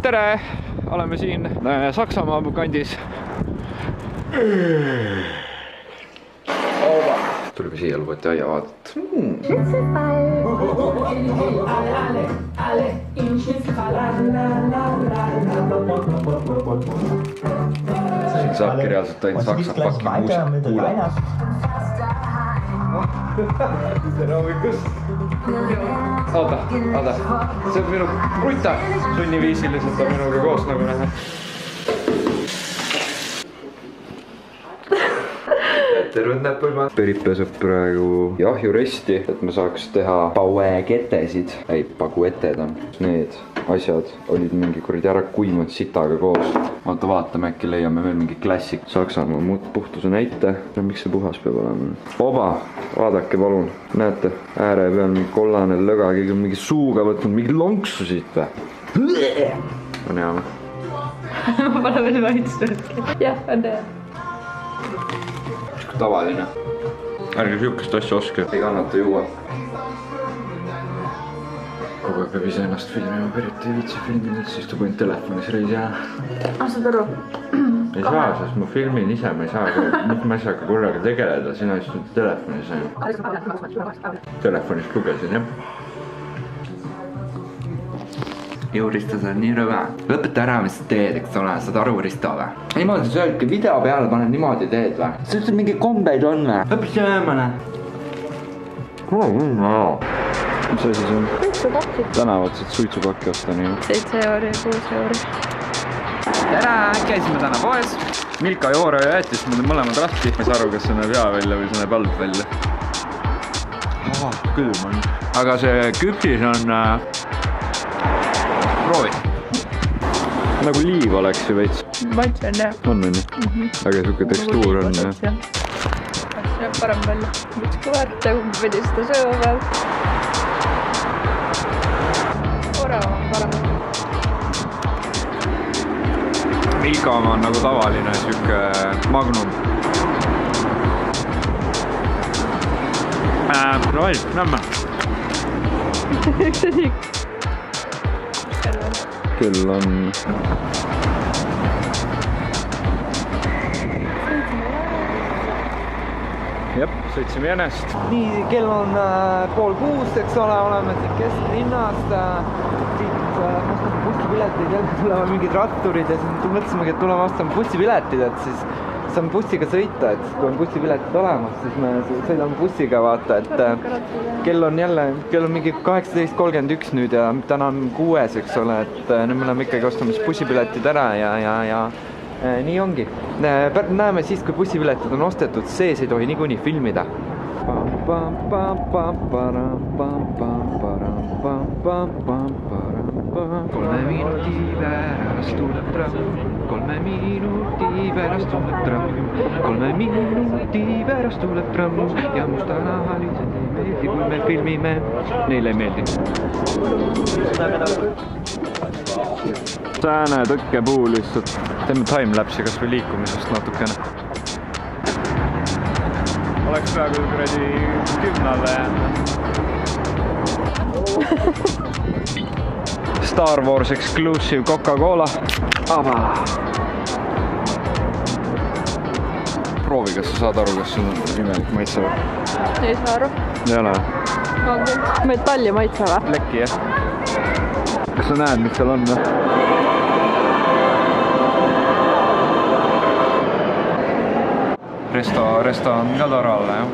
tere! Oleme siin Saksamaa kandis. Tulime siia, lubati aia vaadata. Siin saabki reaalselt ainult saksa pakki muusika kuulata. Tere hommikust! Oota, see on minu ruta. Sunniviisiliselt on minuga koos nagu näha. Terved näppuima. Perit peseb praegu jahjuresti, et me saaks teha paueketesid. Ei, pagueted on. Need asjad olid mingi kuradi ära kuimunud sitaga koos. Vaata, vaatame, äkki leiame veel mingi klassik Saksamaa puhtuse näite. Miks see puhas peab olema? Oba, vaadake palun. Näete, ääre peal mingi kollane lõga, keegi on mingi suuga võtnud mingi lonksu siit või? On hea või? Ma pole veel maitsnudki. Jah, on hea. Tavaline. Ärge sihukest asja oske. Ei kannata juua. Kogu aeg peab ise ennast filmima, Perit ei viitsi filmida, siis ta põinud telefonis reis jää. Saad aru? Ei saa, sest ma filmin ise, ma ei saa mitme asjaga korraga tegeleda, sina istud telefonis. Telefonist lugesin, jah. Ju Risto, see on nii rõve. Lõpeta ära, mis sa teed, eks ole, saad aru, Risto või? Niimoodi sa öeldki video peale paned niimoodi teed või? See on mingi kombeid on või? Lõpeta jäämane. Mis asi see on? Suitsupakki. Tänavatsed suitsupakki osta nii. 7 euri ja 6 euri. Tere, käisime täna poes. Milka Joore ja jättis mulle mõlemad rasti. Ma ei saa aru, kas see näeb hea välja või see näeb halb välja. Külm on. Aga see küpsis on... Proovi. Nagu liiv oleks ju veits. Maitse on hea. On ju? Aga siuke tekstuur on jah. See on parem välja. Üks kõvert, pidi seda sööma peal. Orav on parem. Milka oma on nagu tavaline siuke magnum. No ei, nämme. Üks on ikka. Kell on... Jep, sõitsime jänest. Nii, kell on 5:30, eks ole, oleme siin kesklinnast. Siit ostame bussipiletid, jälle tuleme mingid ratturid ja siis mõtlesimegi, et tuleme ostame bussipiletid, et siis saame bussiga sõita, et kui on bussipiletid olemas, siis me sõidame bussiga, vaata, et kell on mingi 18:31 nüüd ja täna on 6, eks ole, et nüüd me oleme ikkagi ostamas bussipiletid ära ja nii ongi. Näeme siis, kui bussipiletid on ostetud, sees ei tohi niikuinii filmida. 3 minuti pärast tuleb tramm, 3 minuti pärast tuleb tramm, 3 minuti pärast tuleb tramm ja mustanahalised ei meeldi, kui me filmime, neile ei meeldi. Sääne tõkkepuu lihtsalt. Teeme timelapsi kas või liikumisest natukene. Oleks praegu kuradi 10 jäänud. Star Wars exclusive Coca-Cola. Proovi, kas sa saad aru, kas sul on imelik maitse või? Ei saa aru. Ei ole? On küll. Metalli maitse või? Lekki, jah. Kas sa näed, mis seal on või? Resto on ka toralle, jah.